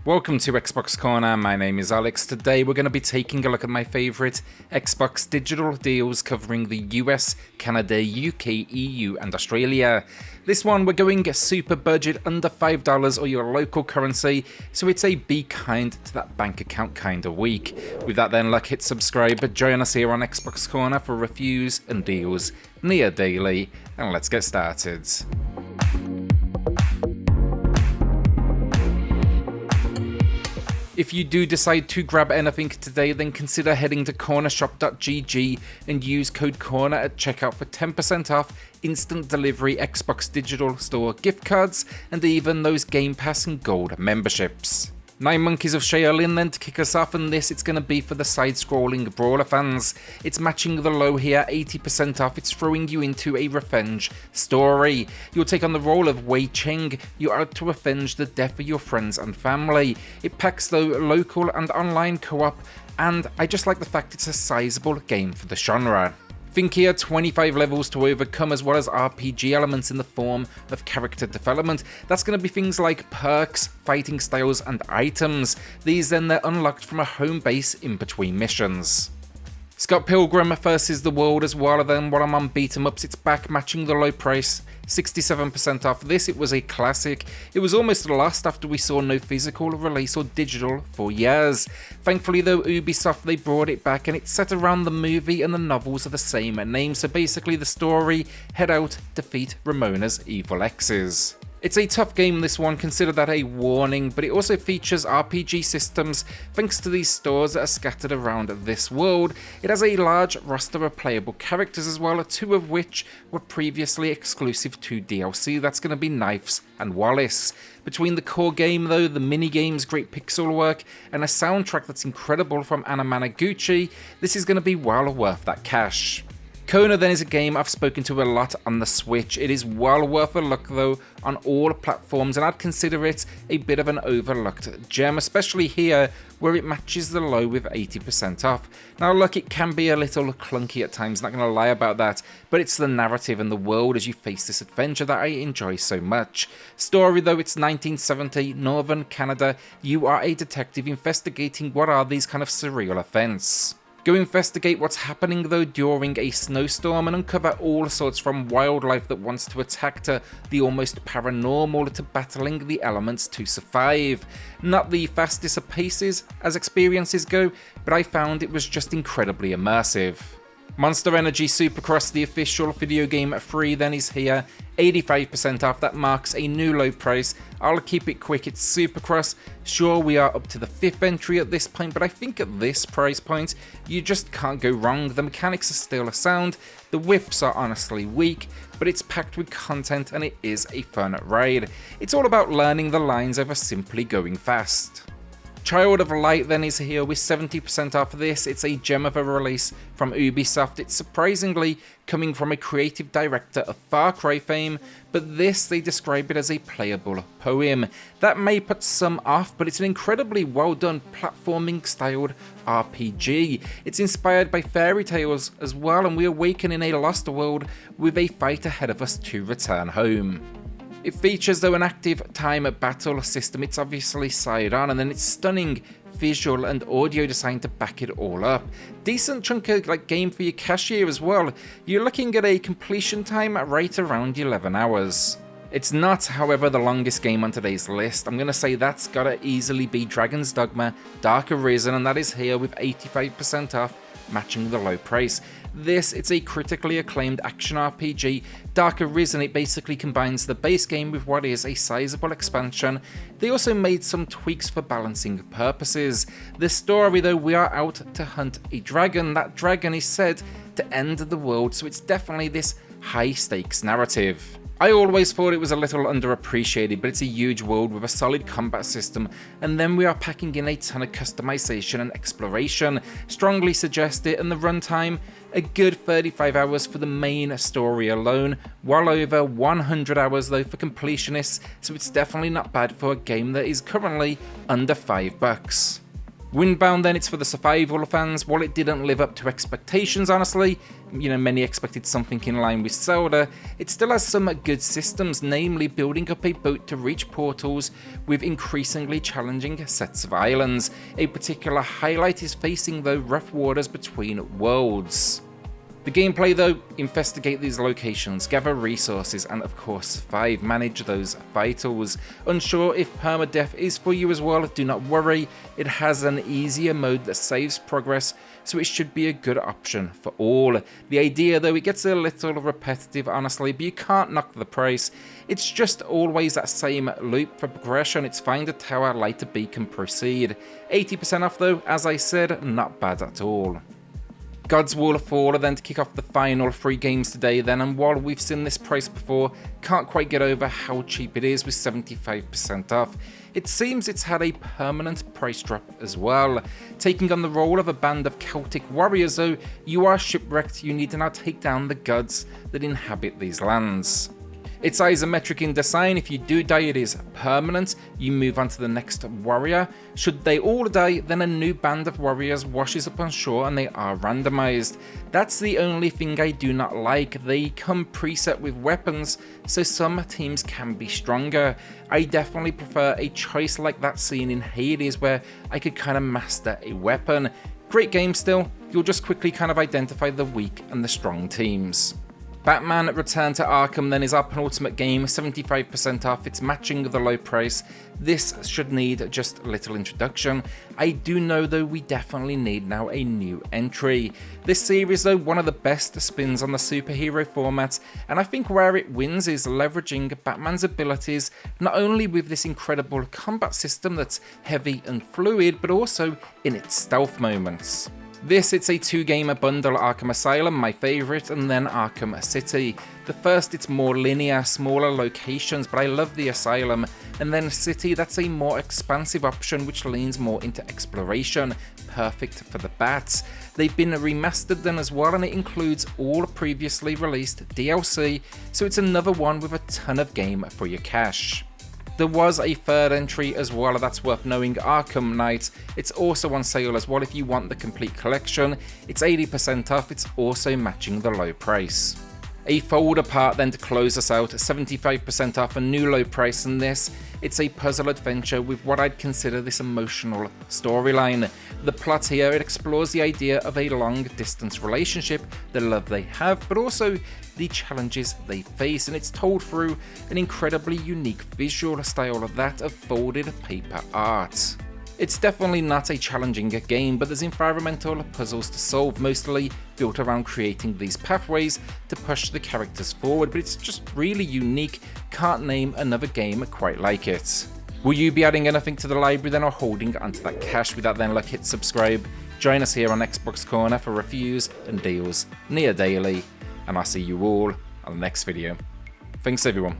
Welcome to Xbox Corner, my name is Alex. Today we're going to be taking a look at my favourite Xbox digital deals covering the US, Canada, UK, EU and Australia. This one we're going super budget, under $5 or your local currency, so it's a be kind to that bank account kind of week. With that then, hit subscribe, but join us here on Xbox Corner for reviews and deals near daily, and let's get started. If you do decide to grab anything today, then consider heading to cornershop.gg and use code CORNER at checkout for 10% off, instant delivery Xbox Digital Store gift cards, and even those Gamepass and Gold memberships. 9 Monkeys of Shaolin then to kick us off, and it's going to be for the side-scrolling brawler fans. It's matching the low here, 80% off. It's throwing you into a revenge story. You'll take on the role of Wei Cheng. You're out to avenge the death of your friends and family. It packs though local and online co-op, and I just like the fact it's a sizable game for the genre. Think here 25 levels to overcome, as well as RPG elements in the form of character development. That's going to be things like perks, fighting styles and items. These then they're unlocked from a home base in between missions. Scott Pilgrim versus the world as well, then while I'm on beat 'em ups, it's back matching the low price, 67% off. This, it was a classic. It was almost lost after we saw no physical release or digital for years. Thankfully though, Ubisoft, they brought it back, and it's set around the movie and the novels of the same name. So basically the story, head out, defeat Ramona's evil exes. It's a tough game, this one, consider that a warning, but it also features RPG systems thanks to these stores that are scattered around this world. It has a large roster of playable characters as well, 2 of which were previously exclusive to DLC. That's going to be Knives and Wallace. Between the core game though, the mini-games, great pixel work, and a soundtrack that's incredible from Anna Managuchi, this is going to be well worth that cash. Kona then is a game I've spoken to a lot on the Switch. It is well worth a look though on all platforms, and I'd consider it a bit of an overlooked gem, especially here where it matches the low with 80% off. Now look, it can be a little clunky at times, not going to lie about that, but it's the narrative and the world as you face this adventure that I enjoy so much. Story though, it's 1970, Northern Canada. You are a detective investigating what are these kind of surreal events. Go investigate what's happening though during a snowstorm and uncover all sorts, from wildlife that wants to attack to the almost paranormal to battling the elements to survive. Not the fastest of paces as experiences go, but I found it was just incredibly immersive. Monster Energy Supercross, the official video game free, then is here, 85% off. That marks a new low price. I'll keep it quick, it's Supercross. Sure, we are up to the 5th entry at this point, but I think at this price point, you just can't go wrong. The mechanics are still sound, the whips are honestly weak, but it's packed with content and it is a fun ride. It's all about learning the lines over simply going fast. Child of Light then is here with 70% off this. It's a gem of a release from Ubisoft. It's surprisingly coming from a creative director of Far Cry fame, but this, they describe it as a playable poem. That may put some off, but it's an incredibly well done platforming styled RPG. It's inspired by fairy tales as well, and we awaken in a lost world with a fight ahead of us to return home. It features though an active time battle system. It's obviously side on, and then it's stunning visual and audio design to back it all up. Decent chunk of game for your cashier as well. You're looking at a completion time at right around 11 hours. It's not, however, the longest game on today's list. I'm going to say that's got to easily be Dragon's Dogma Dark Arisen, and that is here with 85% off, matching the low price. This, it's a critically acclaimed action RPG. Dark Arisen, it basically combines the base game with what is a sizable expansion. They also made some tweaks for balancing purposes. The story though, we are out to hunt a dragon. That dragon is said to end the world, so it's definitely this high stakes narrative. I always thought it was a little underappreciated, but it's a huge world with a solid combat system, and then we are packing in a ton of customization and exploration. Strongly suggest it, and the runtime, a good 35 hours for the main story alone, well over 100 hours though for completionists, so it's definitely not bad for a game that is currently under $5. Windbound then, it's for the survival fans. While it didn't live up to expectations, honestly, many expected something in line with Zelda, it still has some good systems, namely building up a boat to reach portals with increasingly challenging sets of islands. A particular highlight is facing the rough waters between worlds. The gameplay though, investigate these locations, gather resources, and of course survive, manage those vitals. Unsure if permadeath is for you as well, do not worry, it has an easier mode that saves progress, so it should be a good option for all. The idea though, it gets a little repetitive honestly, but you can't knock the price. It's just always that same loop for progression. It's find a tower, light a beacon, proceed. 80% off though, as I said, not bad at all. God's Wall of Fall then to kick off the final 3 games today then, and while we've seen this price before, can't quite get over how cheap it is with 75% off. It seems it's had a permanent price drop as well. Taking on the role of a band of Celtic warriors though, you are shipwrecked, you need to now take down the gods that inhabit these lands. It's isometric in design. If you do die, it is permanent. You move on to the next warrior. Should they all die, then a new band of warriors washes up on shore and they are randomized. That's the only thing I do not like. They come preset with weapons, so some teams can be stronger. I definitely prefer a choice like that seen in Hades, where I could kind of master a weapon. Great game still. You'll just quickly kind of identify the weak and the strong teams. Batman Return to Arkham then is our penultimate game, 75% off, it's matching the low price. This should need just a little introduction. I do know though we definitely need now a new entry. This series though, one of the best spins on the superhero format, and I think where it wins is leveraging Batman's abilities, not only with this incredible combat system that's heavy and fluid, but also in its stealth moments. It's a 2-gamer bundle, Arkham Asylum, my favourite, and then Arkham City. The first, it's more linear, smaller locations, but I love the Asylum. And then City, that's a more expansive option which leans more into exploration, perfect for the bats. They've been remastered then as well, and it includes all previously released DLC, so it's another one with a ton of game for your cash. There was a third entry as well, that's worth knowing, Arkham Knight. It's also on sale as well if you want the complete collection. It's 80% off, it's also matching the low price. A folder part then to close us out, 75% off, a new low price in this. It's a puzzle adventure with what I'd consider this emotional storyline. The plot here, it explores the idea of a long distance relationship, the love they have, but also the challenges they face, and it's told through an incredibly unique visual style of that of folded paper art. It's definitely not a challenging game, but there's environmental puzzles to solve, mostly built around creating these pathways to push the characters forward, but it's just really unique, can't name another game quite like it. Will you be adding anything to the library then, or holding onto that cash? With that then, look, hit subscribe, join us here on XboxCorner for reviews and deals near daily, and I'll see you all on the next video. Thanks everyone.